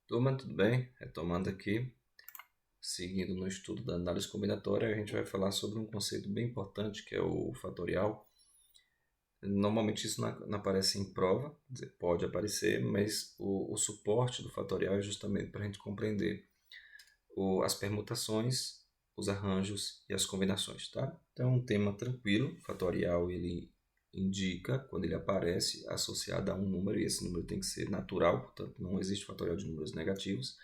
Turma, tudo bem? Retomando aqui, seguindo no estudo da análise combinatória, a gente vai falar sobre um conceito bem importante que é o fatorial. Normalmente isso não aparece em prova, quer dizer, pode aparecer, mas o suporte do fatorial é justamente para a gente compreender as permutações, os arranjos e as combinações, tá? Então é um tema tranquilo. O fatorial ele indica, quando ele aparece, associado a um número, e esse número tem que ser natural, portanto não existe fatorial de números negativos.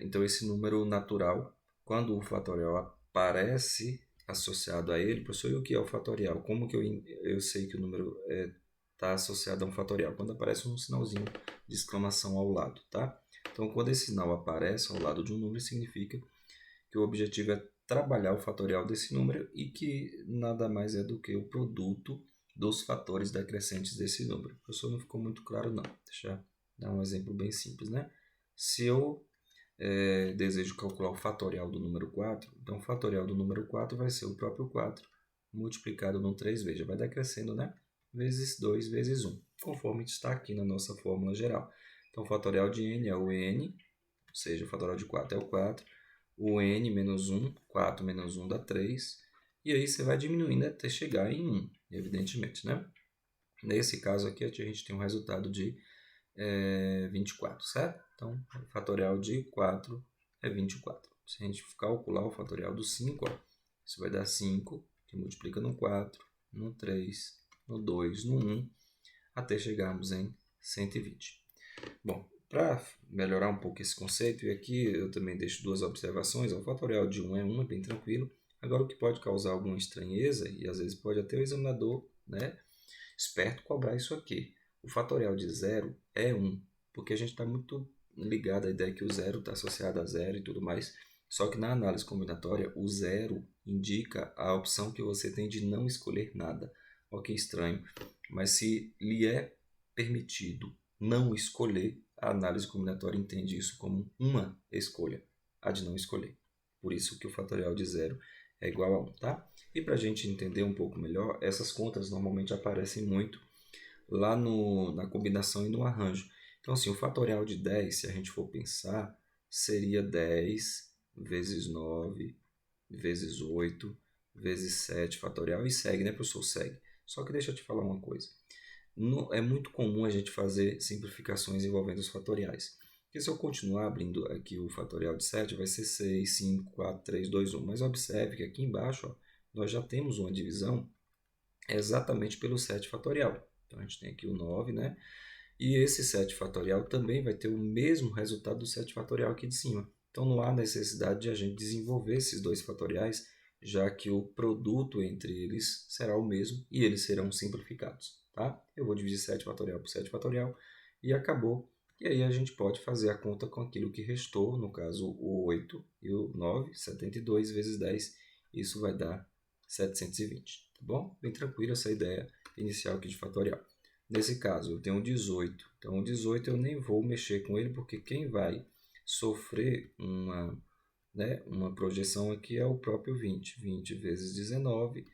Então esse número natural, quando o fatorial aparece associado a ele, professor, e o que é o fatorial? Como que eu sei que o número está associado a um fatorial? Quando aparece um sinalzinho de exclamação ao lado, tá? Então quando esse sinal aparece ao lado de um número, significa que o objetivo é trabalhar o fatorial desse número e que nada mais é do que o produto dos fatores decrescentes desse número. Professor, não ficou muito claro não. Deixa eu dar um exemplo bem simples, né? Se eu desejo calcular o fatorial do número 4, então o fatorial do número 4 vai ser o próprio 4 multiplicado no 3, veja, vai decrescendo, né? Vezes 2 vezes 1, conforme está aqui na nossa fórmula geral. Então o fatorial de n é o n, ou seja, o fatorial de 4 é o 4, o n menos 1, 4 menos 1 dá 3, e aí você vai diminuindo até chegar em 1, evidentemente, né? Nesse caso aqui, a gente tem um resultado de 24, certo? Então, o fatorial de 4 é 24. Se a gente calcular o fatorial do 5, ó, isso vai dar 5, que multiplica no 4, no 3, no 2, no 1, até chegarmos em 120. Bom, para melhorar um pouco esse conceito, e aqui eu também deixo duas observações, o fatorial de 1 é bem tranquilo. Agora, o que pode causar alguma estranheza, e às vezes pode até o examinador, né, esperto, cobrar isso aqui. O fatorial de 0 é 1, porque a gente está muito ligado à ideia que o zero está associado a zero e tudo mais. Só que na análise combinatória, o zero indica a opção que você tem de não escolher nada. Olha que estranho. Mas se lhe é permitido não escolher, a análise combinatória entende isso como uma escolha, a de não escolher. Por isso que o fatorial de 0 é igual a 1, tá? E para a gente entender um pouco melhor, essas contas normalmente aparecem muito lá na combinação e no arranjo. Então, assim, o fatorial de 10, se a gente for pensar, seria 10 vezes 9 vezes 8 vezes 7 fatorial, e segue, né, professor? Segue. Só que deixa eu te falar uma coisa. É muito comum a gente fazer simplificações envolvendo os fatoriais. Porque se eu continuar abrindo aqui o fatorial de 7, vai ser 6, 5, 4, 3, 2, 1. Mas observe que aqui embaixo, ó, nós já temos uma divisão exatamente pelo 7 fatorial. Então, a gente tem aqui o 9, né? E esse 7 fatorial também vai ter o mesmo resultado do 7 fatorial aqui de cima. Então, não há necessidade de a gente desenvolver esses dois fatoriais, já que o produto entre eles será o mesmo e eles serão simplificados. Tá? Eu vou dividir 7 fatorial por 7 fatorial e acabou. E aí a gente pode fazer a conta com aquilo que restou, no caso o 8 e o 9, 72 vezes 10, isso vai dar 720. Tá bom? Bem tranquilo essa ideia inicial aqui de fatorial. Nesse caso, eu tenho um 18. Então, o 18 eu nem vou mexer com ele, porque quem vai sofrer uma projeção aqui é o próprio 20. 20 vezes 19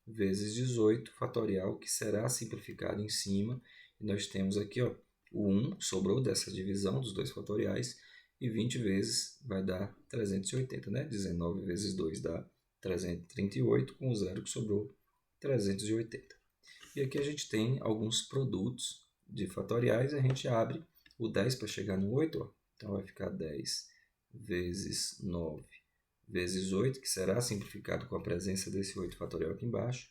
vezes 18 fatorial, que será simplificado em cima. E nós temos aqui ó, o 1, sobrou dessa divisão dos dois fatoriais, e 20 vezes vai dar 380. Né? 19 vezes 2 dá 338, com o zero que sobrou, 380. E aqui a gente tem alguns produtos de fatoriais, a gente abre o 10 para chegar no 8, ó. Então vai ficar 10 vezes 9 vezes 8, que será simplificado com a presença desse 8 fatorial aqui embaixo,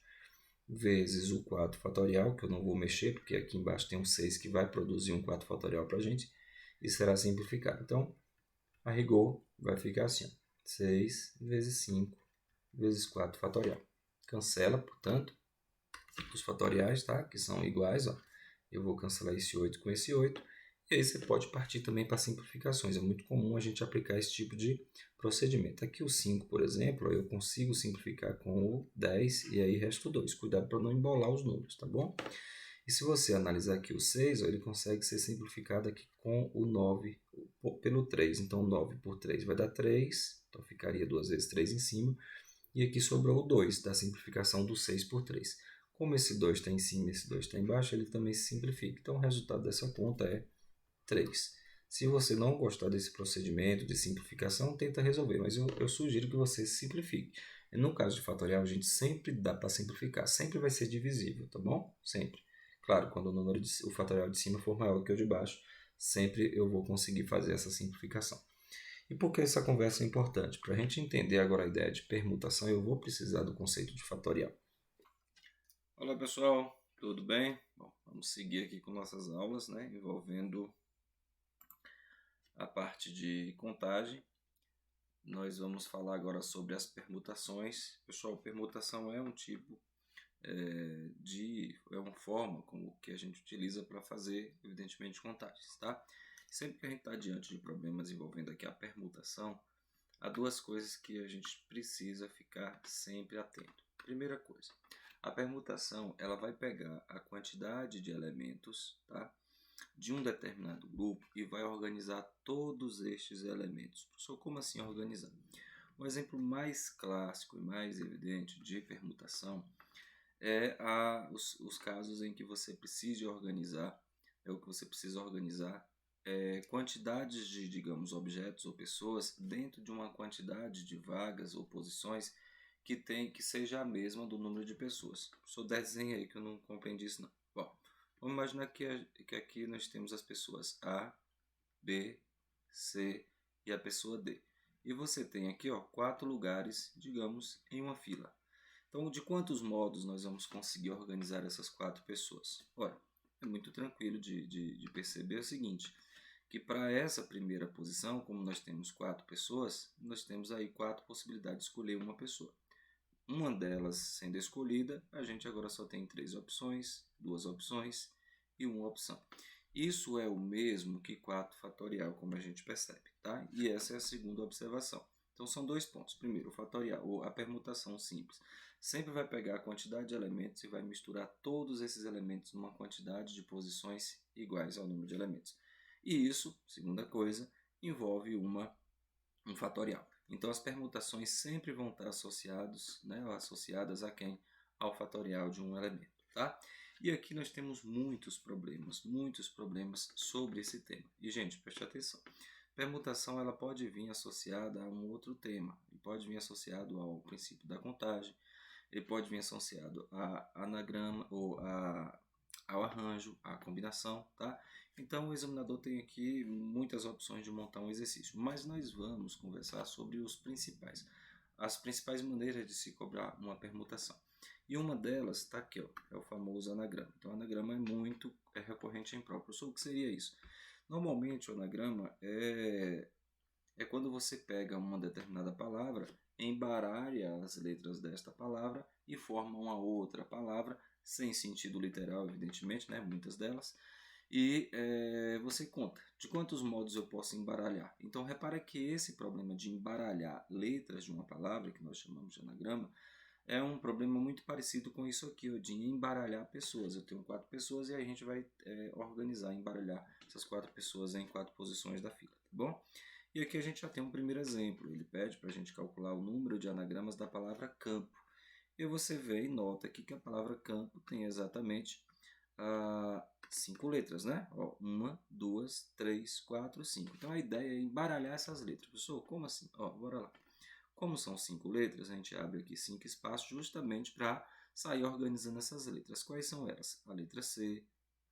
vezes o 4 fatorial, que eu não vou mexer, porque aqui embaixo tem um 6 que vai produzir um 4 fatorial para a gente, e será simplificado. Então, a rigor, vai ficar assim, ó, 6 vezes 5 vezes 4 fatorial. Cancela, portanto, os fatoriais, tá? Que são iguais, ó. Eu vou cancelar esse 8 com esse 8. E aí você pode partir também para simplificações. É muito comum a gente aplicar esse tipo de procedimento. Aqui o 5, por exemplo, eu consigo simplificar com o 10 e aí resta o 2. Cuidado para não embolar os números, tá bom? E se você analisar aqui o 6, ó, ele consegue ser simplificado aqui com o 9 pelo 3. Então, 9 por 3 vai dar 3. Então, ficaria 2 vezes 3 em cima. E aqui sobrou o 2, da simplificação do 6 por 3. Como esse 2 está em cima e esse 2 está embaixo, ele também se simplifica. Então, o resultado dessa conta é 3. Se você não gostar desse procedimento de simplificação, tenta resolver, mas eu sugiro que você simplifique. No caso de fatorial, a gente sempre dá para simplificar, sempre vai ser divisível, tá bom? Sempre. Claro, quando o fatorial de cima for maior que o de baixo, sempre eu vou conseguir fazer essa simplificação. E por que essa conversa é importante? Para a gente entender agora a ideia de permutação, eu vou precisar do conceito de fatorial. Olá pessoal, tudo bem? Bom, vamos seguir aqui com nossas aulas, né, envolvendo a parte de contagem. Nós vamos falar agora sobre as permutações. Pessoal, permutação é um tipo é uma forma como que a gente utiliza para fazer, evidentemente, contagens, tá? Sempre que a gente está diante de problemas envolvendo aqui a permutação, há duas coisas que a gente precisa ficar sempre atento. Primeira coisa, a permutação ela vai pegar a quantidade de elementos, tá, de um determinado grupo e vai organizar todos estes elementos. Professor, como assim organizar? Um exemplo mais clássico e mais evidente de permutação é os casos em que você precisa organizar, quantidades de, digamos, objetos ou pessoas dentro de uma quantidade de vagas ou posições que seja a mesma do número de pessoas. Só desenha aí que eu não compreendi isso não. Bom, vamos imaginar que aqui nós temos as pessoas A, B, C e a pessoa D. E você tem aqui 4 lugares, digamos, em uma fila. Então, de quantos modos nós vamos conseguir organizar essas 4 pessoas? Olha, é muito tranquilo de perceber o seguinte, que para essa primeira posição, como nós temos 4 pessoas, nós temos aí 4 possibilidades de escolher uma pessoa. Uma delas sendo escolhida, a gente agora só tem 3 opções, 2 opções e uma opção. Isso é o mesmo que 4 fatorial, como a gente percebe, tá? E essa é a segunda observação. Então são 2 pontos. Primeiro, o fatorial, ou a permutação simples, sempre vai pegar a quantidade de elementos e vai misturar todos esses elementos numa quantidade de posições iguais ao número de elementos. E isso, segunda coisa, envolve um fatorial. Então as permutações sempre vão estar associadas a quem? Ao fatorial de um elemento. Tá? E aqui nós temos muitos problemas sobre esse tema. E gente, preste atenção. Permutação ela pode vir associada a um outro tema. Ele pode vir associado ao princípio da contagem. Ele pode vir associado a anagrama ou ao arranjo, à combinação, tá? Então o examinador tem aqui muitas opções de montar um exercício, mas nós vamos conversar sobre as principais maneiras de se cobrar uma permutação. E uma delas está aqui, é o famoso anagrama. Então o anagrama é recorrente em prova. Professor, o que seria isso? Normalmente o anagrama é quando você pega uma determinada palavra, embaralha as letras desta palavra e forma uma outra palavra, sem sentido literal, evidentemente, né? Muitas delas, e você conta de quantos modos eu posso embaralhar. Então, repara que esse problema de embaralhar letras de uma palavra, que nós chamamos de anagrama, é um problema muito parecido com isso aqui, de embaralhar pessoas. Eu tenho 4 pessoas e aí a gente vai organizar, embaralhar essas 4 pessoas em 4 posições da fila, tá bom? E aqui a gente já tem um primeiro exemplo. Ele pede para a gente calcular o número de anagramas da palavra campo. E você vê e nota aqui que a palavra campo tem exatamente 5 letras, né? 1, 2, 3, 4, 5. Então a ideia é embaralhar essas letras. Professor, como assim? Bora lá. Como são 5 letras, a gente abre aqui 5 espaços justamente para sair organizando essas letras. Quais são elas? A letra C,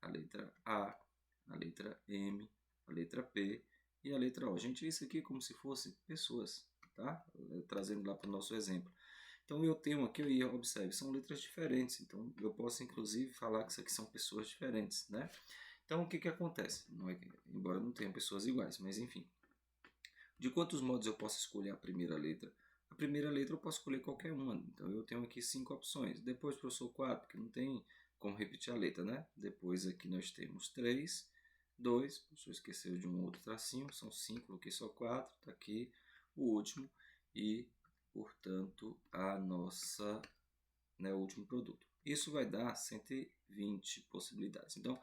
a letra A, a letra M, a letra P e a letra O. Gente, isso aqui é como se fosse pessoas, tá? Trazendo lá para o nosso exemplo. Então eu tenho aqui, e observe, são letras diferentes. Então eu posso inclusive falar que isso aqui são pessoas diferentes, né? Então o que acontece? Embora não tenham pessoas iguais, mas enfim. De quantos modos eu posso escolher a primeira letra? A primeira letra eu posso escolher qualquer uma. Então eu tenho aqui 5 opções. Depois, professor, 4, porque não tem como repetir a letra, né? Depois aqui nós temos 3, 2, o professor esqueceu de um outro tracinho, são 5, coloquei só 4, está aqui o último e, portanto, o último produto. Isso vai dar 120 possibilidades. Então,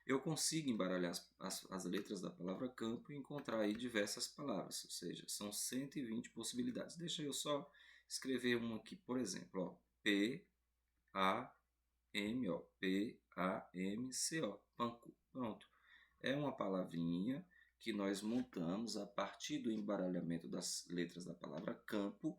eu consigo embaralhar as letras da palavra campo e encontrar aí diversas palavras, ou seja, são 120 possibilidades. Deixa eu só escrever uma aqui, por exemplo, P-A-M-C-O, panco. Pronto. É uma palavrinha que nós montamos a partir do embaralhamento das letras da palavra campo,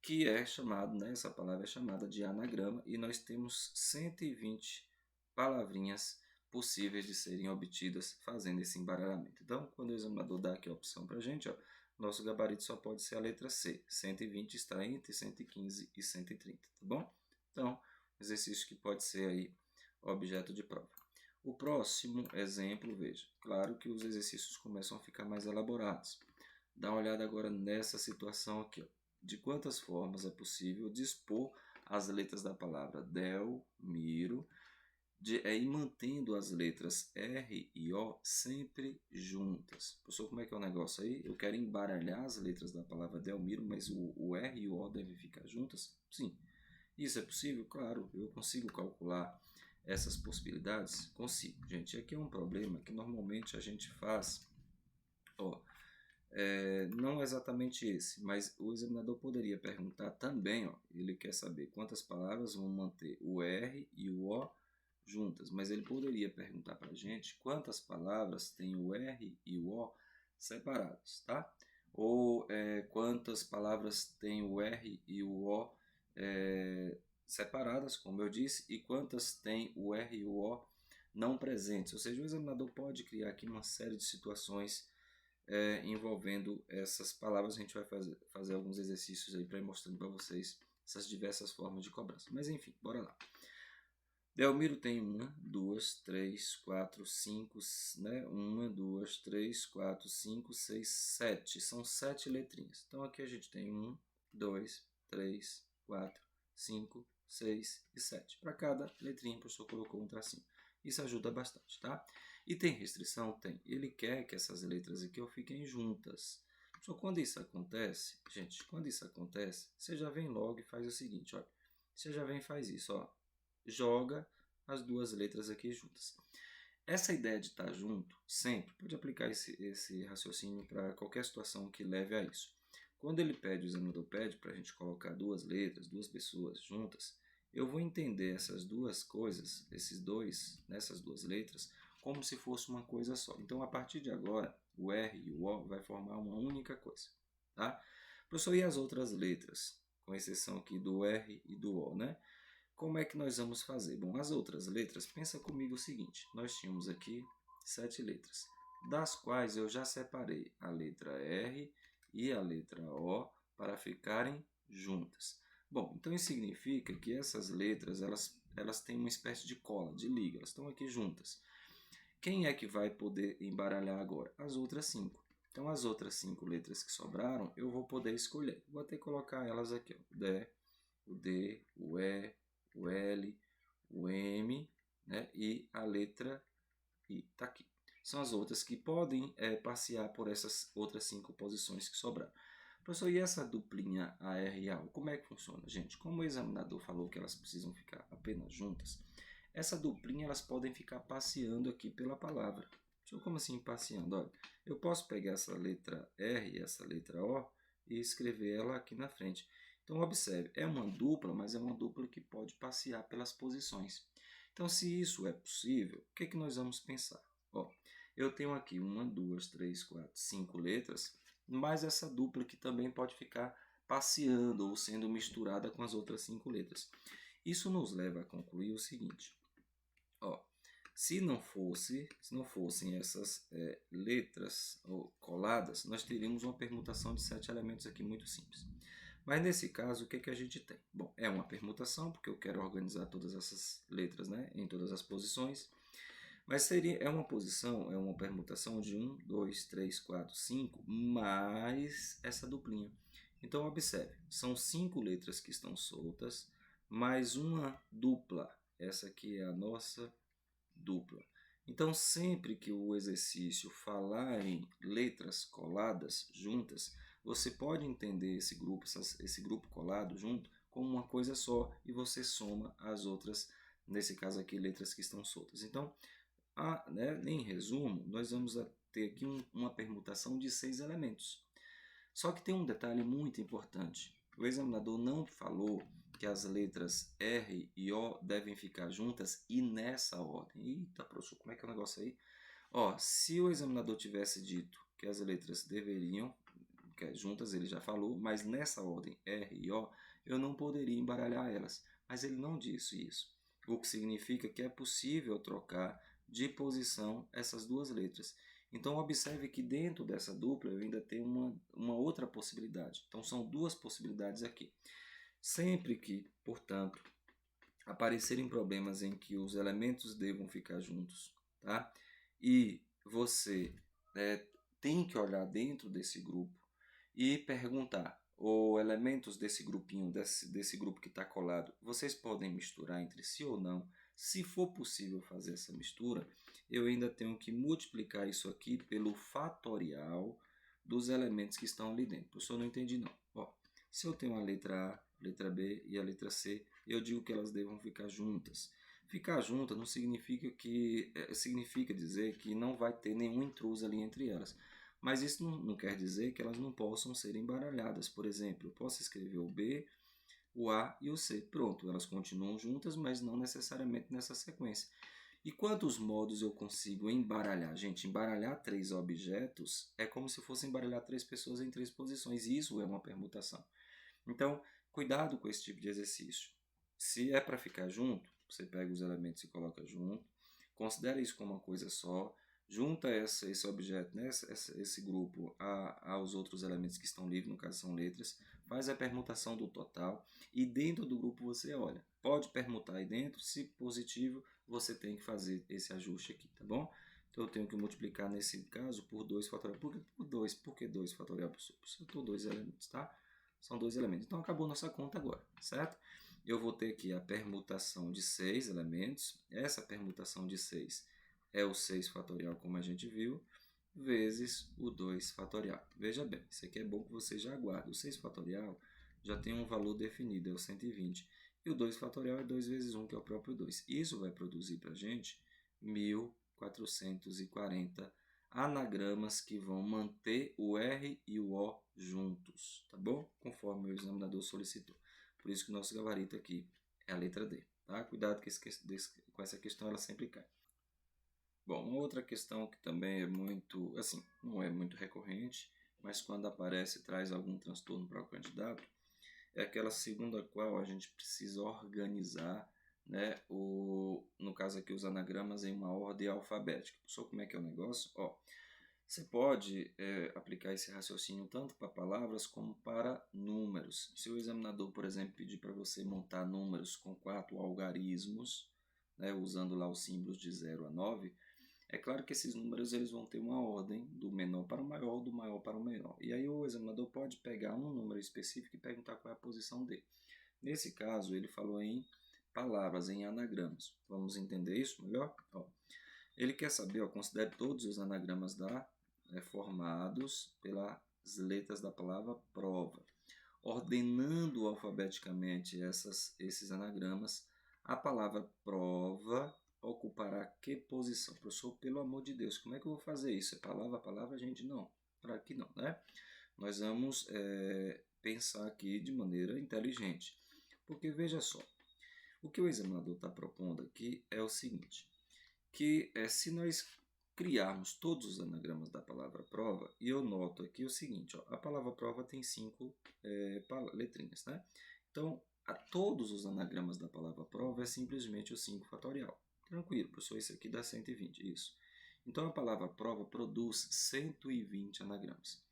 que é chamado, né, essa palavra é chamada de anagrama, e nós temos 120 palavrinhas possíveis de serem obtidas fazendo esse embaralhamento. Então, quando o examinador dá aqui a opção para a gente, ó, nosso gabarito só pode ser a letra C. 120 está entre 115 e 130, tá bom? Então, exercício que pode ser aí objeto de prova. O próximo exemplo, veja, claro que os exercícios começam a ficar mais elaborados. Dá uma olhada agora nessa situação aqui, ó. De quantas formas é possível dispor as letras da palavra Delmiro e mantendo as letras R e O sempre juntas. Professor, como é que é o negócio aí? Eu quero embaralhar as letras da palavra Delmiro, mas o R e o O devem ficar juntas? Sim. Isso é possível? Claro, eu consigo calcular essas possibilidades? Consigo. Gente, aqui é um problema que normalmente a gente faz, ó, não é exatamente esse, mas o examinador poderia perguntar também, ó, ele quer saber quantas palavras vão manter o R e o O juntas, mas ele poderia perguntar para a gente quantas palavras tem o R e o O separados, tá? Ou quantas palavras tem o R e o O separadas, como eu disse, e quantas tem o R e o O não presentes. Ou seja, o examinador pode criar aqui uma série de situações envolvendo essas palavras. A gente vai fazer alguns exercícios aí para ir mostrando para vocês essas diversas formas de cobrança. Mas enfim, bora lá. Delmiro tem 1, 2, 3, 4, 5, né? 1, 2, 3, 4, 5, 6, 7. São 7 letrinhas. Então aqui a gente tem 1, 2, 3, 4, 5, 6 e 7. Para cada letrinha, o professor colocou um tracinho. Isso ajuda bastante, tá? E tem restrição? Tem. Ele quer que essas letras aqui fiquem juntas. Só quando isso acontece, gente, quando isso acontece, você já vem logo e faz o seguinte, olha. Você já vem e faz isso, ó. Joga as duas letras aqui juntas. Essa ideia de estar junto, sempre, pode aplicar esse raciocínio para qualquer situação que leve a isso. Quando ele pede, o examinador pede para a gente colocar duas letras, duas pessoas juntas, eu vou entender essas duas coisas, nessas duas letras, como se fosse uma coisa só. Então, a partir de agora, o R e o O vai formar uma única coisa. Tá? Professor, e as outras letras? Com exceção aqui do R e do O, né? Como é que nós vamos fazer? Bom, as outras letras, pensa comigo o seguinte, nós tínhamos aqui 7 letras, das quais eu já separei a letra R e a letra O para ficarem juntas. Bom, então isso significa que essas letras, elas têm uma espécie de cola, de liga, elas estão aqui juntas. Quem é que vai poder embaralhar agora? As outras 5. Então, as outras 5 letras que sobraram, eu vou poder escolher. Vou até colocar elas aqui, ó. O D, o E, o L, o M, né? E a letra I está aqui. São as outras que podem passear por essas outras 5 posições que sobraram. Professor, e essa duplinha AR e AO, como é que funciona, gente? Como o examinador falou que elas precisam ficar apenas juntas, essa duplinha elas podem ficar passeando aqui pela palavra. Como assim passeando? Olha, eu posso pegar essa letra R e essa letra O e escrever ela aqui na frente. Então, observe, é uma dupla, mas é uma dupla que pode passear pelas posições. Então, se isso é possível, o que nós vamos pensar? Ó, eu tenho aqui 1, 2, 3, 4, 5 letras, mas essa dupla que também pode ficar passeando ou sendo misturada com as outras 5 letras. Isso nos leva a concluir o seguinte. Ó, se não fossem essas letras coladas, nós teríamos uma permutação de 7 elementos aqui muito simples. Mas nesse caso, o que a gente tem? Bom, é uma permutação, porque eu quero organizar todas essas letras, né, em todas as posições. Mas é uma permutação de 1, 2, 3, 4, 5, mais essa duplinha. Então, observe, são 5 letras que estão soltas, mais uma dupla. Essa aqui é a nossa dupla. Então, sempre que o exercício falar em letras coladas juntas, você pode entender esse grupo colado junto como uma coisa só e você soma as outras, nesse caso aqui, letras que estão soltas. Então, em resumo, nós vamos ter aqui uma permutação de 6 elementos. Só que tem um detalhe muito importante. O examinador não falou que as letras R e O devem ficar juntas e nessa ordem. Eita, professor, como é que é o negócio aí? Ó, se o examinador tivesse dito que as letras deveriam, que juntas ele já falou, mas nessa ordem R e O, eu não poderia embaralhar elas. Mas ele não disse isso. O que significa que é possível trocar de posição essas duas letras. Então, observe que dentro dessa dupla eu ainda tenho uma outra possibilidade. Então, são duas possibilidades aqui. Sempre que, portanto, aparecerem problemas em que os elementos devam ficar juntos, tá? E você tem que olhar dentro desse grupo e perguntar, ou elementos desse grupinho, desse grupo que está colado, vocês podem misturar entre si ou não? Se for possível fazer essa mistura, eu ainda tenho que multiplicar isso aqui pelo fatorial dos elementos que estão ali dentro. Professor, não entendi não. Ó, se eu tenho a letra A, a letra B e a letra C, eu digo que elas devam ficar juntas. Ficar junta não significa significa dizer que não vai ter nenhum intruso ali entre elas. Mas isso não quer dizer que elas não possam ser embaralhadas. Por exemplo, eu posso escrever o B, o A e o C. Pronto, elas continuam juntas, mas não necessariamente nessa sequência. E quantos modos eu consigo embaralhar? Gente, embaralhar três objetos é como se fosse embaralhar três pessoas em três posições. Isso é uma permutação. Então, cuidado com esse tipo de exercício. Se é para ficar junto, você pega os elementos e coloca junto, considera isso como uma coisa só, junta esse objeto, né, esse grupo aos outros elementos que estão livres, no caso são letras, faz a permutação do total e dentro do grupo você olha. Pode permutar aí dentro, se positivo, você tem que fazer esse ajuste aqui, tá bom? Então eu tenho que multiplicar nesse caso por 2 fatorial. Por que 2 fatorial? Porque eu estou 2 elementos, tá? São dois elementos. Então, acabou nossa conta agora, certo? Eu vou ter aqui a permutação de 6 elementos. Essa permutação de 6 é o 6 fatorial, como a gente viu, vezes o 2 fatorial. Veja bem, isso aqui é bom que você já guarde. O 6 fatorial já tem um valor definido, é o 120. E o 2 fatorial é 2 vezes 1, que é o próprio 2. Isso vai produzir para a gente 1440 anagramas que vão manter o R e o O juntos, tá bom? Conforme o examinador solicitou. Por isso que o nosso gabarito aqui é a letra D, tá? Cuidado com essa questão, ela sempre cai. Bom, uma outra questão que também é muito, assim, não é muito recorrente, mas quando aparece traz algum transtorno para o candidato, é aquela segundo a qual a gente precisa organizar, né, no caso aqui os anagramas em uma ordem alfabética. Pessoal, como é que é o negócio? Ó, você pode aplicar esse raciocínio tanto para palavras como para números. Se o examinador, por exemplo, pedir para você montar números com 4 algarismos, né, usando lá os símbolos de 0 a 9, é claro que esses números eles vão ter uma ordem do menor para o maior, do maior para o menor. E aí o examinador pode pegar um número específico e perguntar qual é a posição dele. Nesse caso, ele falou em palavras, em anagramas. Vamos entender isso melhor? Ó, ele quer saber, ó, considere todos os anagramas formados pelas letras da palavra prova. Ordenando alfabeticamente esses anagramas, a palavra prova ocupará que posição? Professor, pelo amor de Deus, como é que eu vou fazer isso? É palavra a palavra, gente? Não, para que não, né? Nós vamos pensar aqui de maneira inteligente. Porque veja só, o que o examinador está propondo aqui é o seguinte, que se nós criarmos todos os anagramas da palavra prova, e eu noto aqui o seguinte, ó, a palavra prova tem 5 letrinhas, né? Então, a todos os anagramas da palavra prova é simplesmente o 5 fatorial. Tranquilo, professor, isso aqui dá 120, isso. Então, a palavra prova produz 120 anagramas.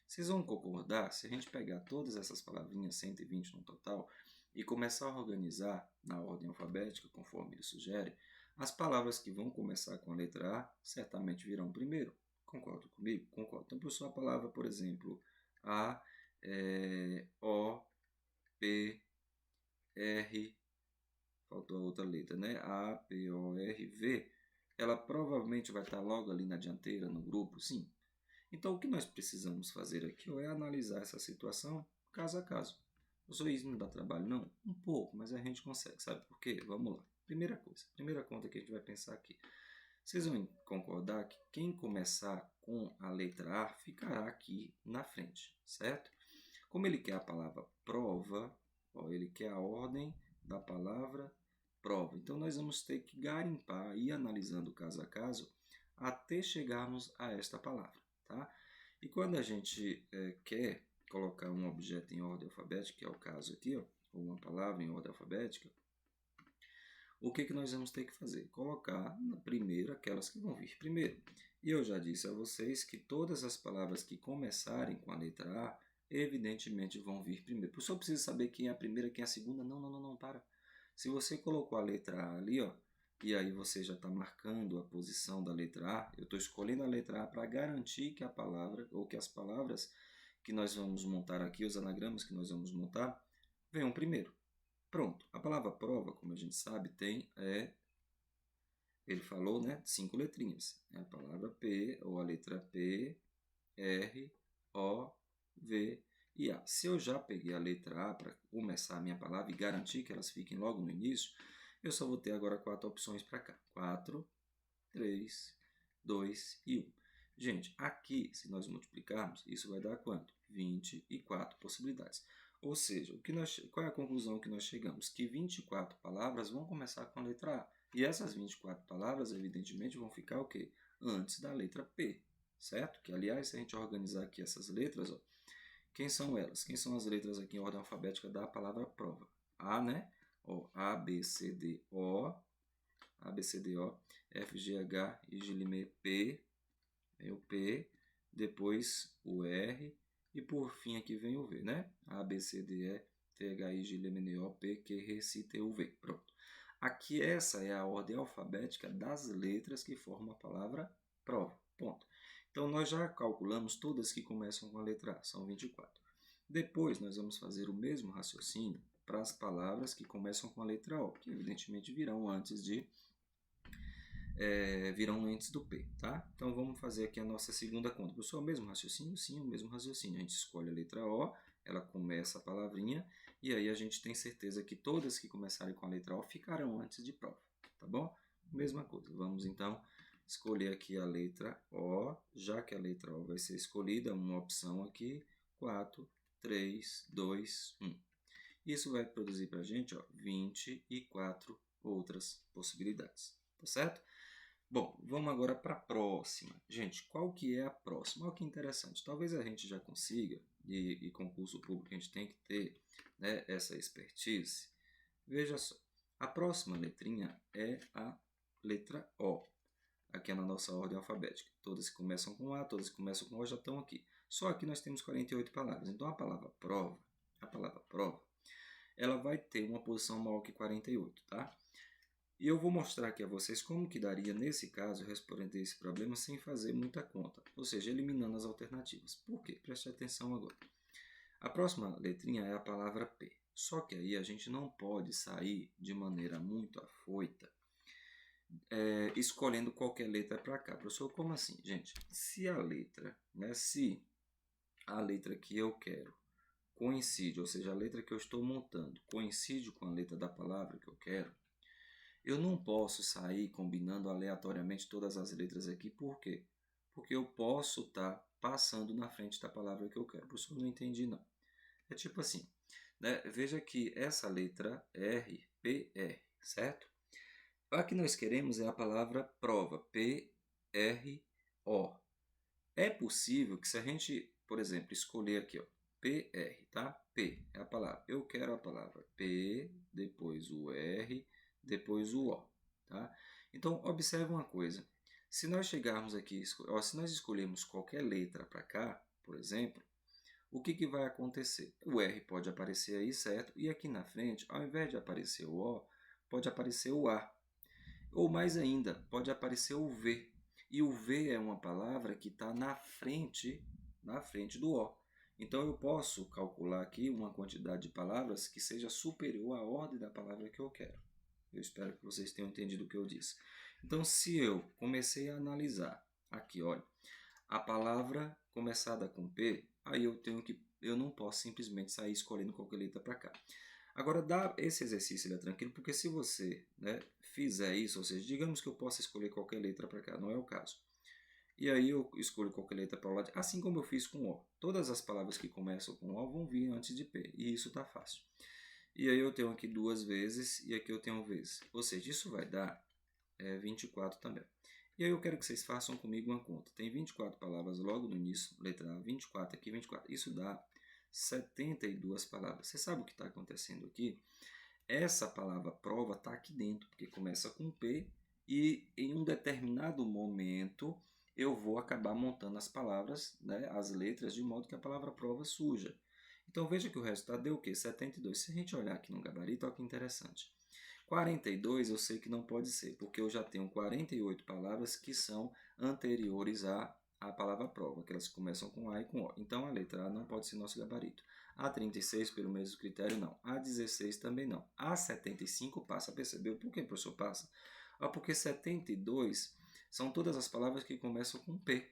Vocês vão concordar, se a gente pegar todas essas palavrinhas, 120 no total, e começar a organizar na ordem alfabética, conforme ele sugere, as palavras que vão começar com a letra A certamente virão primeiro. Concorda comigo? Concordo. Então, professor, a palavra, por exemplo, A, O, P, R, faltou a outra letra, né? A, P, O, R, V. Ela provavelmente vai estar logo ali na dianteira, no grupo, sim. Então, o que nós precisamos fazer aqui é analisar essa situação caso a caso. Professor, isso não dá trabalho, não? Um pouco, mas a gente consegue. Sabe por quê? Vamos lá. Primeira coisa, primeira conta que a gente vai pensar aqui. Vocês vão concordar que quem começar com a letra A ficará aqui na frente, certo? Como ele quer a palavra prova, ó, ele quer a ordem da palavra prova. Então, nós vamos ter que garimpar e analisando caso a caso até chegarmos a esta palavra, tá? E quando a gente quer colocar um objeto em ordem alfabética, que é o caso aqui, ó, ou uma palavra em ordem alfabética, o que nós vamos ter que fazer? Colocar na primeira aquelas que vão vir primeiro. E eu já disse a vocês que todas as palavras que começarem com a letra A, evidentemente vão vir primeiro. Por isso eu preciso saber quem é a primeira, quem é a segunda. Não, não, não, não, para. Se você colocou a letra A ali, ó, e aí você já está marcando a posição da letra A, eu estou escolhendo a letra A para garantir que a palavra, ou que as palavras que nós vamos montar aqui, os anagramas que nós vamos montar, venham primeiro. Pronto. A palavra prova, como a gente sabe, tem, ele falou, né, 5 letrinhas. É a palavra P, ou a letra P, R, O, V e A. Se eu já peguei a letra A para começar a minha palavra e garantir que elas fiquem logo no início, eu só vou ter agora 4 opções para cá. 4, 3, 2 e 1. Gente, aqui, se nós multiplicarmos, isso vai dar quanto? 24 possibilidades. Ou seja, qual é a conclusão que nós chegamos? Que 24 palavras vão começar com a letra A. E essas 24 palavras, evidentemente, vão ficar o quê? Antes da letra P, certo? Que, aliás, se a gente organizar aqui essas letras, ó, quem são elas? Quem são as letras aqui em ordem alfabética da palavra prova? A, né? Ó, A, B, C, D, O. A, B, C, D, O. F, G, H, I, J, L, M, P. Vem o P. Depois o R. E por fim aqui vem o V, né? A, B, C, D, E, T, H, I, J, L, M, N, O, P, Q, R, S, T, U, V. Pronto. Aqui essa é a ordem alfabética das letras que formam a palavra prova. Ponto. Então nós já calculamos todas que começam com a letra A, são 24. Depois nós vamos fazer o mesmo raciocínio para as palavras que começam com a letra O, que evidentemente virão antes do P, tá? Então vamos fazer aqui a nossa segunda conta. Professor, o mesmo raciocínio? Sim, o mesmo raciocínio. A gente escolhe a letra O, ela começa a palavrinha, e aí a gente tem certeza que todas que começarem com a letra O ficarão antes de prova, tá bom? Mesma coisa. Vamos então escolher aqui a letra O, já que a letra O vai ser escolhida, uma opção aqui, 4, 3, 2, 1. Isso vai produzir para a gente 24 outras possibilidades, tá certo? Bom, vamos agora para a próxima. Gente, qual que é a próxima? Olha que interessante. Talvez a gente já consiga, e concurso público a gente tem que ter, né, essa expertise. Veja só, a próxima letrinha é a letra O, aqui na nossa ordem alfabética. Todas que começam com A, todas que começam com O já estão aqui. Só aqui nós temos 48 palavras. Então a palavra prova, ela vai ter uma posição maior que 48, tá? E eu vou mostrar aqui a vocês como que daria, nesse caso, responder esse problema sem fazer muita conta, ou seja, eliminando as alternativas. Por quê? Preste atenção agora. A próxima letrinha é a palavra P. Só que aí a gente não pode sair de maneira muito afoita, escolhendo qualquer letra para cá. Professor, como assim? Gente, se a letra que eu quero coincide, ou seja, a letra que eu estou montando coincide com a letra da palavra que eu quero, eu não posso sair combinando aleatoriamente todas as letras aqui. Por quê? Porque eu posso estar passando na frente da palavra que eu quero. Professor, não entendi não. É tipo assim, né? Veja que essa letra R, PR, certo? A que nós queremos é a palavra prova, P-R-O. É possível que se a gente, por exemplo, escolher aqui, ó, PR, tá? P é a palavra. Eu quero a palavra P, depois o R, depois o O, tá? Então, observe uma coisa. Se nós chegarmos aqui, se nós escolhermos qualquer letra para cá, por exemplo, o que vai acontecer? O R pode aparecer aí, certo? E aqui na frente, ao invés de aparecer o O, pode aparecer o A. Ou mais ainda, pode aparecer o V. E o V é uma palavra que está na frente do O. Então, eu posso calcular aqui uma quantidade de palavras que seja superior à ordem da palavra que eu quero. Eu espero que vocês tenham entendido o que eu disse. Então, se eu comecei a analisar aqui, olha, a palavra começada com P, aí eu não posso simplesmente sair escolhendo qualquer letra para cá. Agora, esse exercício ele é tranquilo, porque se você, né, fizer isso, ou seja, digamos que eu possa escolher qualquer letra para cá, não é o caso. E aí eu escolho qualquer letra para o lado, assim como eu fiz com O. Todas as palavras que começam com O vão vir antes de P, e isso está fácil. E aí eu tenho aqui 2 vezes, e aqui eu tenho vezes. Ou seja, isso vai dar 24 também. E aí eu quero que vocês façam comigo uma conta. Tem 24 palavras logo no início, letra A, 24 aqui, 24. Isso dá 72 palavras. Você sabe o que está acontecendo aqui? Essa palavra prova está aqui dentro, porque começa com P e em um determinado momento eu vou acabar montando as palavras, né, as letras, de modo que a palavra prova surja. Então veja que o resultado deu o quê? 72. Se a gente olhar aqui no gabarito, olha que interessante. 42 eu sei que não pode ser, porque eu já tenho 48 palavras que são anteriores à palavra prova, que elas começam com A e com O. Então a letra A não pode ser nosso gabarito. A 36, pelo mesmo critério, não. A 16 também não. A 75 passa. Percebeu por que, professor, passa? Porque 72 são todas as palavras que começam com P.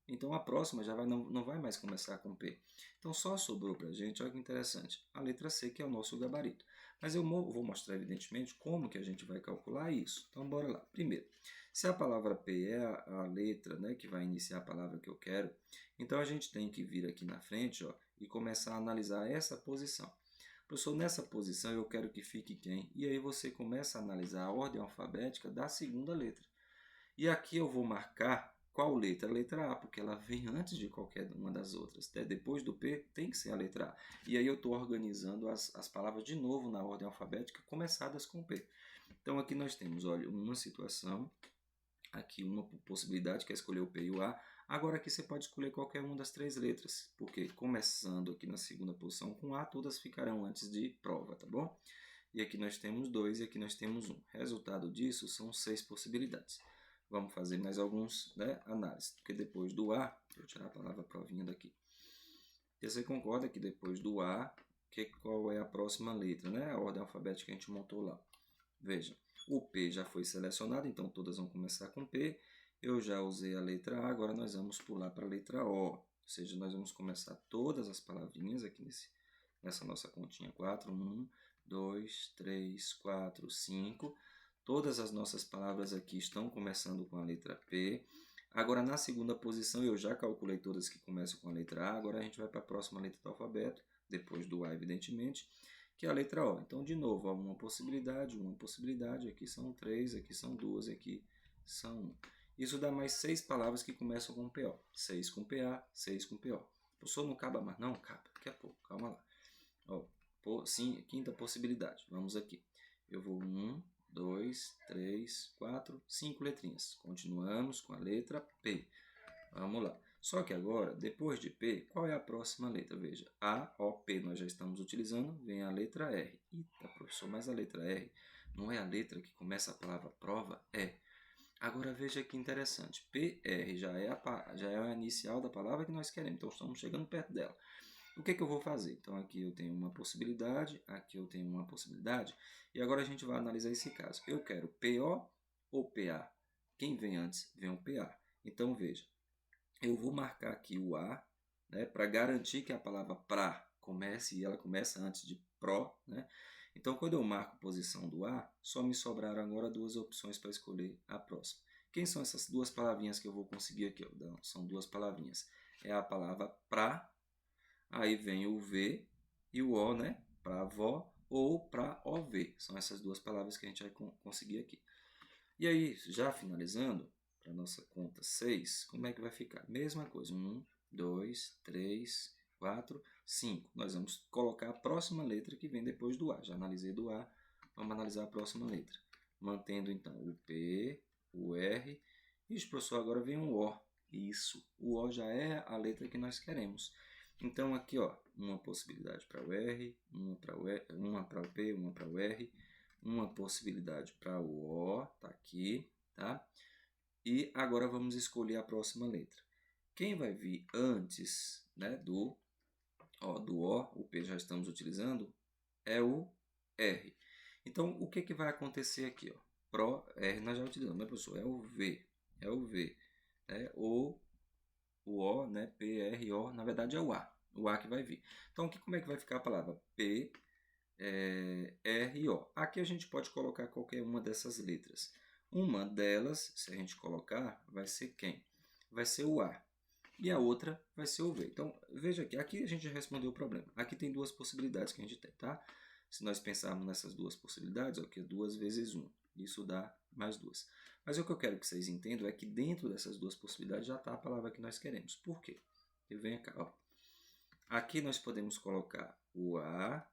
Então a próxima já não vai mais começar com P. Então só sobrou para a gente, olha que interessante, a letra C, que é o nosso gabarito. Mas eu vou mostrar, evidentemente, como que a gente vai calcular isso. Então bora lá. Primeiro, se a palavra P é a letra, né, que vai iniciar a palavra que eu quero, então a gente tem que vir aqui na frente, ó, e começar a analisar essa posição. Professor, nessa posição eu quero que fique quem? E aí você começa a analisar a ordem alfabética da segunda letra. E aqui eu vou marcar qual letra? A letra A, porque ela vem antes de qualquer uma das outras. Depois do P tem que ser a letra A. E aí eu estou organizando as palavras de novo na ordem alfabética, começadas com P. Então aqui nós temos, olha, uma situação, aqui uma possibilidade, que é escolher o P e o A. Agora aqui você pode escolher qualquer uma das três letras, porque começando aqui na segunda posição com A, todas ficarão antes de prova, tá bom? E aqui nós temos 2 e aqui nós temos 1. Resultado disso são 6 possibilidades. Vamos fazer mais alguns, né, análises. Porque depois do A, deixa eu tirar a palavra provinha daqui. Você concorda que depois do A, qual é a próxima letra, né? A ordem alfabética que a gente montou lá. Veja, o P já foi selecionado, então todas vão começar com P. Eu já usei a letra A, agora nós vamos pular para a letra O. Ou seja, nós vamos começar todas as palavrinhas aqui nessa nossa continha 4. 1, 2, 3, 4, 5. Todas as nossas palavras aqui estão começando com a letra P. Agora, na segunda posição, eu já calculei todas que começam com a letra A. Agora, a gente vai para a próxima letra do alfabeto, depois do A, evidentemente, que é a letra O. Então, de novo, uma possibilidade. Aqui são 3, aqui são 2, aqui são 1. Isso dá mais 6 palavras que começam com PO. 6 com PA, 6 com PO. Professor, não acaba mais? Não, acaba. Daqui a pouco, calma lá. Ó, sim, quinta possibilidade. Vamos aqui. Eu vou 1, 2, 3, 4, 5 letrinhas. Continuamos com a letra P. Vamos lá. Só que agora, depois de P, qual é a próxima letra? Veja, A, O, P nós já estamos utilizando, vem a letra R. Eita, professor, mas a letra R não é a letra que começa a palavra prova? É. Agora veja que interessante. PR já é a inicial da palavra que nós queremos. Então estamos chegando perto dela. O que eu vou fazer? Então aqui eu tenho uma possibilidade, aqui eu tenho uma possibilidade. E agora a gente vai analisar esse caso. Eu quero PO ou PA? Quem vem antes? Vem o PA. Então veja, eu vou marcar aqui o A, né, para garantir que a palavra pra comece e ela começa antes de pro, né? Então, quando eu marco a posição do A, só me sobraram agora duas opções para escolher a próxima. Quem são essas duas palavrinhas que eu vou conseguir aqui? Ó? São duas palavrinhas. É a palavra pra, aí vem o V e o O, né? Para avó ou para OV. São essas duas palavras que a gente vai conseguir aqui. E aí, já finalizando, para a nossa conta 6, como é que vai ficar? Mesma coisa, 1, 2, 3, 4, 5. Nós vamos colocar a próxima letra que vem depois do A. Já analisei do A, vamos analisar a próxima letra. Mantendo então o P, o R, e professor, agora vem um O. Isso, o O já é a letra que nós queremos. Então aqui, ó, uma possibilidade para o R, uma para o P, uma para o R, uma possibilidade para o O, tá aqui, tá? E agora vamos escolher a próxima letra. Quem vai vir antes, né, do O, o P já estamos utilizando, é o R. Então, o que vai acontecer aqui? Ó? Pro, R nós já utilizamos, né, professor? É o V. É o V. Né? O O, né? P, R, O, na verdade é o A. O A que vai vir. Então, como é que vai ficar a palavra? P, R e O. Aqui a gente pode colocar qualquer uma dessas letras. Uma delas, se a gente colocar, vai ser quem? Vai ser o A. E a outra vai ser o V. Então, veja aqui a gente já respondeu o problema. Aqui tem duas possibilidades que a gente tem, tá? Se nós pensarmos nessas duas possibilidades, aqui é 2 vezes 1. Isso dá mais 2. Mas o que eu quero que vocês entendam é que dentro dessas duas possibilidades já está a palavra que nós queremos. Por quê? Eu venho cá, ó. Aqui nós podemos colocar o A,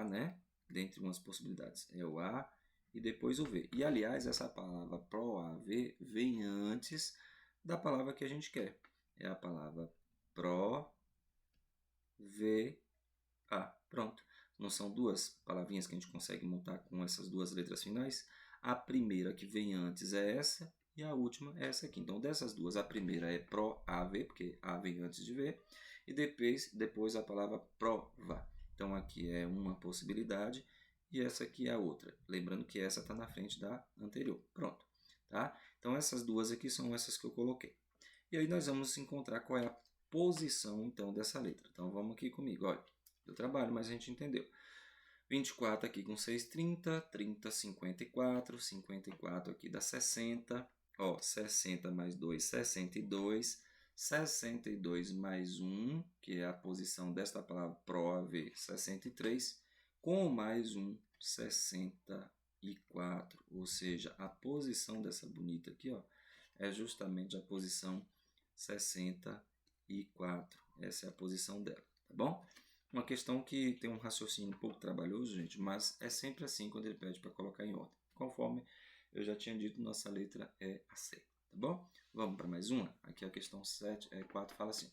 né? Dentre umas possibilidades é o A e depois o V. E, aliás, essa palavra PROAV vem antes da palavra que a gente quer. É a palavra PROVA. Pronto. Não são duas palavrinhas que a gente consegue montar com essas duas letras finais? A primeira que vem antes é essa e a última é essa aqui. Então, dessas duas, a primeira é PROAV, porque A vem antes de V, e depois a palavra PROVA. Então, aqui é uma possibilidade e essa aqui é a outra. Lembrando que essa está na frente da anterior. Pronto. Tá? Então, essas duas aqui são essas que eu coloquei. E aí nós vamos encontrar qual é a posição, então, dessa letra. Então, vamos aqui comigo. Olha, deu trabalho, mas a gente entendeu. 24 aqui com 6, 30, 30, 54, 54 aqui dá 60, ó, 60 mais 2, 62, 62 mais 1, que é a posição desta palavra PROAV, 63, com mais um, 64, ou seja, a posição dessa bonita aqui, ó, é justamente a posição 64, essa é a posição dela, tá bom? Uma questão que tem um raciocínio um pouco trabalhoso, gente, mas é sempre assim quando ele pede para colocar em ordem. Conforme eu já tinha dito, nossa letra é a C, tá bom? Vamos para mais uma? Aqui a questão 4 fala assim.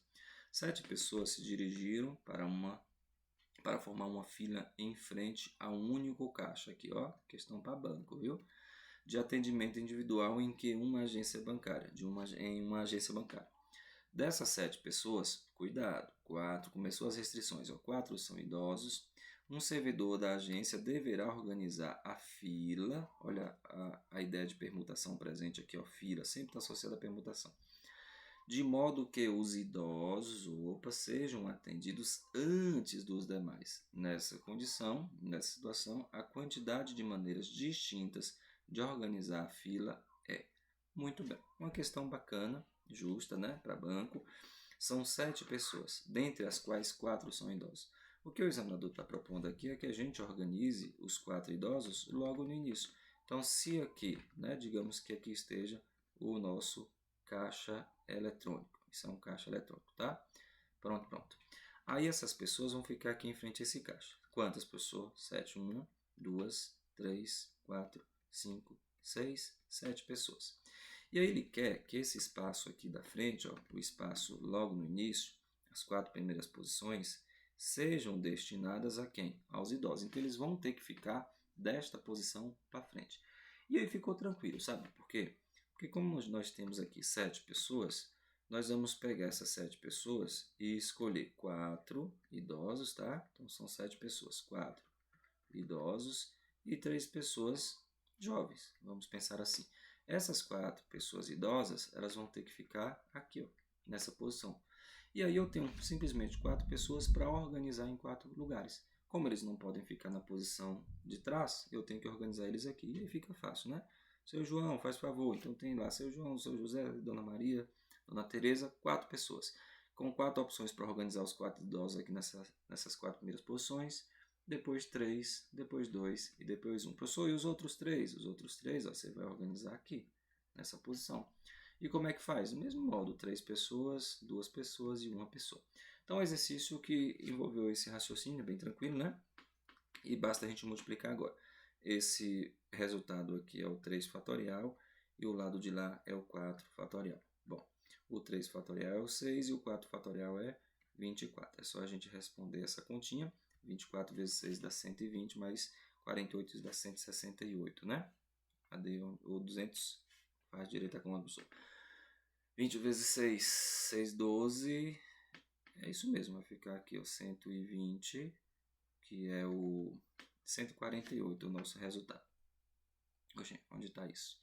7 pessoas se dirigiram para formar uma fila em frente a um único caixa. Aqui, ó, questão para banco, viu? De atendimento individual em uma agência bancária. Em uma agência bancária. Dessas 7 pessoas, cuidado, 4 começou as restrições, 4 são idosos, um servidor da agência deverá organizar a fila, olha a ideia de permutação presente aqui, ó, fila, sempre está associada à permutação, de modo que os idosos, sejam atendidos antes dos demais. Nessa condição, nessa situação, a quantidade de maneiras distintas de organizar a fila é. Muito bem, uma questão bacana, justa, né, para banco. São 7 pessoas, dentre as quais 4 são idosos. O que o examinador está propondo aqui é que a gente organize os 4 idosos logo no início. Então, se aqui, né, digamos que aqui esteja o nosso caixa eletrônico. Isso é um caixa eletrônico, tá? Pronto. Aí essas pessoas vão ficar aqui em frente a esse caixa. Quantas pessoas? 7. 1, 2, 3, 4, 5, 6, 7 pessoas. E aí ele quer que esse espaço aqui da frente, ó, o espaço logo no início, as 4 primeiras posições, sejam destinadas a quem? Aos idosos. Então eles vão ter que ficar desta posição para frente. E aí ficou tranquilo, sabe por quê? Porque como nós temos aqui 7 pessoas, nós vamos pegar essas 7 pessoas e escolher 4 idosos, tá? Então são 7 pessoas, 4 idosos e 3 pessoas jovens. Vamos pensar assim. Essas 4 pessoas idosas, elas vão ter que ficar aqui, ó, nessa posição. E aí eu tenho simplesmente 4 pessoas para organizar em 4 lugares. Como eles não podem ficar na posição de trás, eu tenho que organizar eles aqui. E aí fica fácil, né? Seu João, faz favor. Então tem lá seu João, seu José, Dona Maria, Dona Teresa, 4 pessoas. Com 4 opções para organizar os 4 idosos aqui nessas 4 primeiras posições. Depois 3, depois 2 e depois 1. Professor, e os outros 3? Os outros 3 ó, você vai organizar aqui, nessa posição. E como é que faz? Do mesmo modo, 3 pessoas, 2 pessoas e 1 pessoa. Então, é um exercício que envolveu esse raciocínio, bem tranquilo, né? E basta a gente multiplicar agora. Esse resultado aqui é o 3 fatorial e o lado de lá é o 4 fatorial. Bom, o 3 fatorial é o 6 e o 4 fatorial é 24. É só a gente responder essa continha. 24 vezes 6 dá 120, mais 48 dá 168, né? Cadê o 200? Faz direito a conta, professor. 20 vezes 6, 6, 12. É isso mesmo, vai ficar aqui o 120, que é o 148, o nosso resultado. Oxe, onde está isso?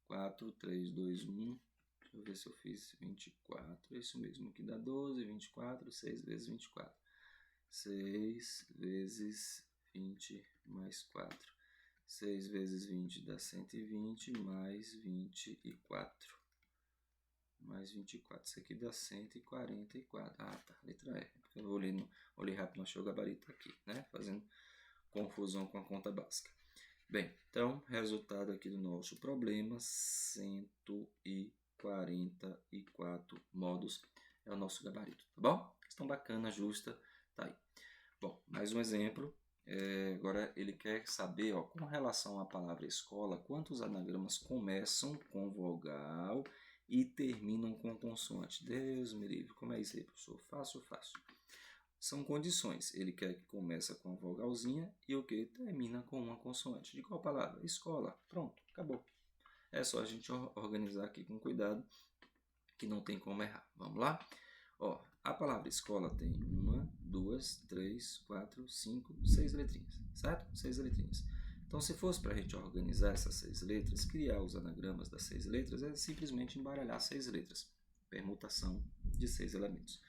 4, 3, 2, 1. Deixa eu ver se eu fiz 24. É isso mesmo, que dá 12, 24, 6 vezes 24. 6 vezes 20 mais 4. 6 vezes 20 dá 120, mais 24. Mais 24. Isso aqui dá 144. Ah, tá. Letra E. Porque eu olhei rápido, não achei o gabarito aqui, né? Fazendo confusão com a conta básica. Bem, então, resultado aqui do nosso problema, 144 modos é o nosso gabarito, tá bom? Questão bacana, justa, tá aí. Bom, mais um exemplo. Agora ele quer saber, ó, com relação à palavra escola, quantos anagramas começam com vogal e terminam com consoante. Deus me livre, como é isso aí, professor? Fácil, fácil. São condições. Ele quer que comece com a vogalzinha e o que termina com uma consoante. De qual palavra? Escola. Pronto, acabou. É só a gente organizar aqui com cuidado, que não tem como errar. Vamos lá? Ó, a palavra escola tem 1, 2, 3, 4, 5, 6 letrinhas, certo? 6 letrinhas. Então, se fosse para a gente organizar essas 6 letras, criar os anagramas das 6 letras, é simplesmente embaralhar 6 letras. Permutação de 6 elementos.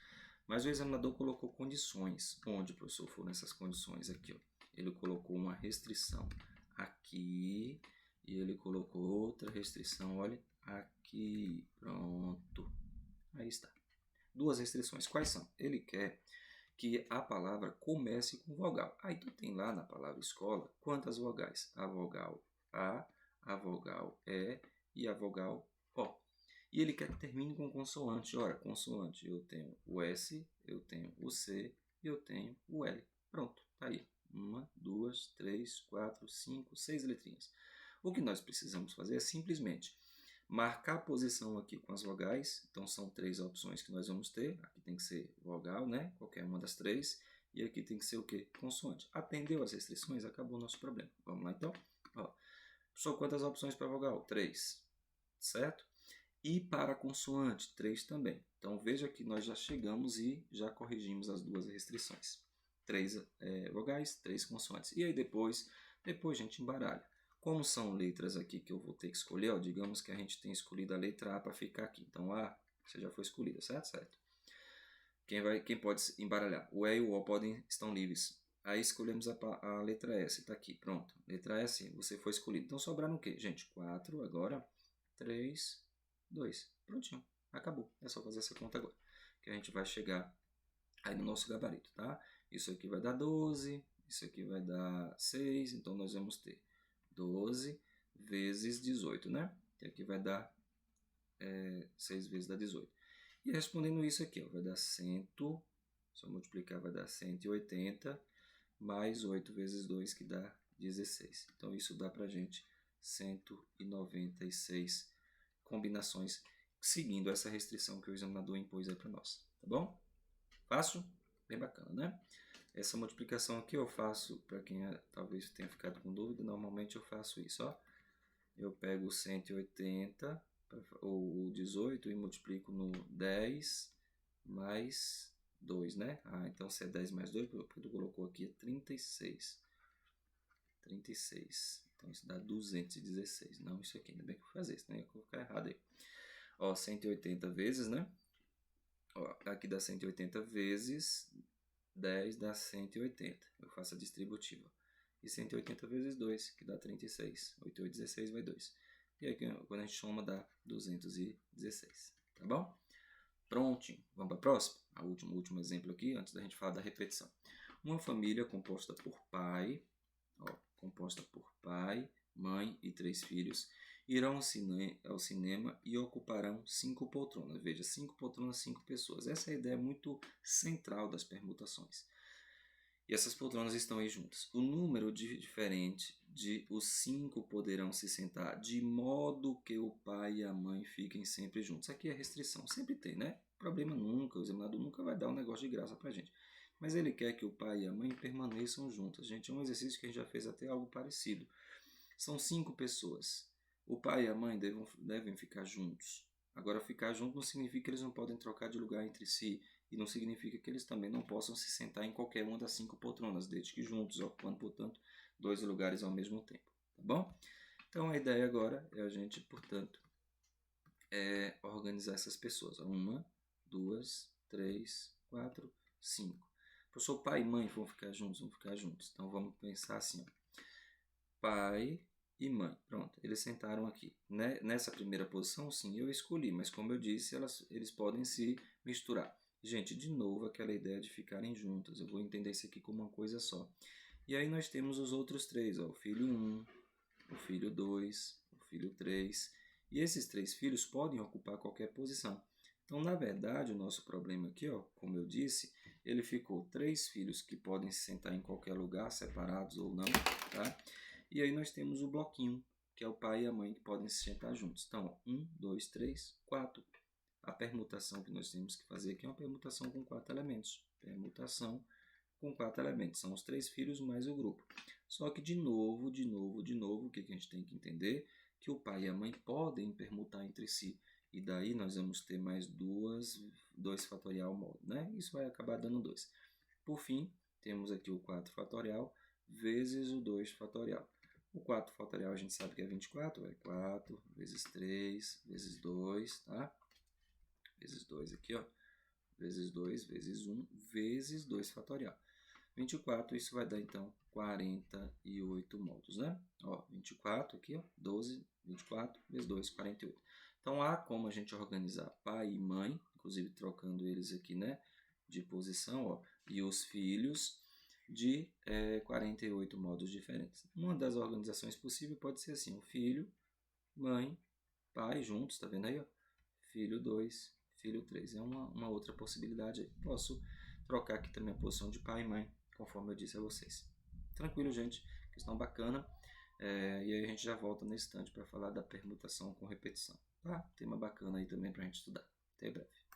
Mas o examinador colocou condições. Onde, professor, foram essas condições? Aqui, ó. Ele colocou uma restrição aqui e ele colocou outra restrição, olha, aqui. Pronto. Aí está. Duas restrições. Quais são? Ele quer que a palavra comece com vogal. Aí tu tem lá na palavra escola quantas vogais? A vogal a vogal E a vogal O. E ele quer que termine com consoante. Ora, consoante, eu tenho o S, eu tenho o C e eu tenho o L. Pronto, tá aí. 1, 2, 3, 4, 5, 6 letrinhas. O que nós precisamos fazer é simplesmente marcar a posição aqui com as vogais. Então, são 3 opções que nós vamos ter. Aqui tem que ser vogal, né? Qualquer uma das 3. E aqui tem que ser o quê? Consoante. Atendeu as restrições, acabou o nosso problema. Vamos lá, então? Ó, só quantas opções para vogal? 3. Certo? E para consoante, 3 também. Então, veja que nós já chegamos e já corrigimos as duas restrições. 3 vogais, 3 consoantes. E aí depois a gente embaralha. Como são letras aqui que eu vou ter que escolher, ó, digamos que a gente tem escolhido a letra A para ficar aqui. Então, A, você já foi escolhida, certo? Certo. Quem pode embaralhar? O E e o O estão livres. Aí escolhemos a letra S, está aqui, pronto. Letra S, você foi escolhido. Então, sobraram o quê? Gente, 4 agora, 3, 2. Prontinho, acabou. É só fazer essa conta agora, que a gente vai chegar aí no nosso gabarito, tá? Isso aqui vai dar 12, isso aqui vai dar 6, então nós vamos ter 12 vezes 18, né? E aqui vai dar 6 vezes dá 18. E respondendo isso aqui, ó, vai dar 100, se eu multiplicar vai dar 180, mais 8 vezes 2, que dá 16. Então, isso dá para a gente 196 combinações, seguindo essa restrição que o examinador impôs aí para nós. Tá bom? Fácil? Bem bacana, né? Essa multiplicação aqui eu faço, para quem talvez tenha ficado com dúvida, normalmente eu faço isso, ó. Eu pego o 180, ou 18, e multiplico no 10 mais 2, né? Então se é 10 mais 2, porque tu colocou aqui é 36. 36. Então isso dá 216. Não isso aqui, ainda bem que eu vou fazer, senão ia colocar errado aí. Ó, 180 vezes, né? Ó, aqui dá 180 vezes 10 dá 180. Eu faço a distributiva. E 180 vezes 2, que dá 36. 8, 8, 16 vai 2. E aí, quando a gente soma, dá 216. Tá bom? Prontinho. Vamos para a próxima? O último exemplo aqui, antes da gente falar da repetição. Uma família composta por pai, mãe e 3 filhos, irão ao cinema e ocuparão 5 poltronas. Veja, 5 poltronas, 5 pessoas. Essa é a ideia muito central das permutações. E essas poltronas estão aí juntas. O número diferente de os 5 poderão se sentar de modo que o pai e a mãe fiquem sempre juntos. Aqui é restrição, sempre tem, né? Problema nunca, o examinador nunca vai dar um negócio de graça pra gente. Mas ele quer que o pai e a mãe permaneçam juntos. Gente, é um exercício que a gente já fez até algo parecido. São 5 pessoas. O pai e a mãe devem ficar juntos. Agora, ficar junto não significa que eles não podem trocar de lugar entre si. E não significa que eles também não possam se sentar em qualquer uma das 5 poltronas, desde que juntos, ocupando, portanto, 2 lugares ao mesmo tempo. Tá bom? Então, a ideia agora é a gente, portanto, organizar essas pessoas. 1, 2, 3, 4, 5. Professor, pai e mãe vão ficar juntos? Vão ficar juntos. Então, vamos pensar assim, ó. Pai e mãe. Pronto, eles sentaram aqui. Nessa primeira posição, sim, eu escolhi, mas como eu disse, eles podem se misturar. Gente, de novo, aquela ideia de ficarem juntos. Eu vou entender isso aqui como uma coisa só. E aí nós temos os outros 3, ó, o filho 1, o filho 2, o filho 3. E esses 3 filhos podem ocupar qualquer posição. Então, na verdade, o nosso problema aqui, ó, como eu disse, ele ficou 3 filhos que podem se sentar em qualquer lugar, separados ou não, tá? E aí nós temos o bloquinho, que é o pai e a mãe que podem se sentar juntos. Então, 1, 2, 3, 4. A permutação que nós temos que fazer aqui é uma permutação com 4 elementos. Permutação com 4 elementos. São os 3 filhos mais o grupo. Só que, de novo, o que a gente tem que entender? Que o pai e a mãe podem permutar entre si. E daí nós vamos ter mais 2 fatorial modo, né? Isso vai acabar dando 2. Por fim, temos aqui o 4 fatorial vezes o 2 fatorial. O 4 fatorial a gente sabe que é 24, é 4 vezes 3 vezes 2, tá? Vezes 2 aqui, ó. Vezes 2 vezes 1 vezes 2 fatorial. 24, isso vai dar então 48 modos, né? Ó, 24 aqui, ó, 12, 24 vezes 2, 48. Então, há como a gente organizar pai e mãe, inclusive trocando eles aqui, né, de posição, ó, e os filhos de 48 modos diferentes. Uma das organizações possíveis pode ser assim, o filho, mãe, pai juntos, tá vendo aí, ó? Filho 2, filho 3. É uma outra possibilidade aí. Posso trocar aqui também a posição de pai e mãe, conforme eu disse a vocês. Tranquilo, gente. Questão bacana. E aí a gente já volta nesse instante para falar da permutação com repetição. Tá? Tema bacana aí também para a gente estudar. Até breve.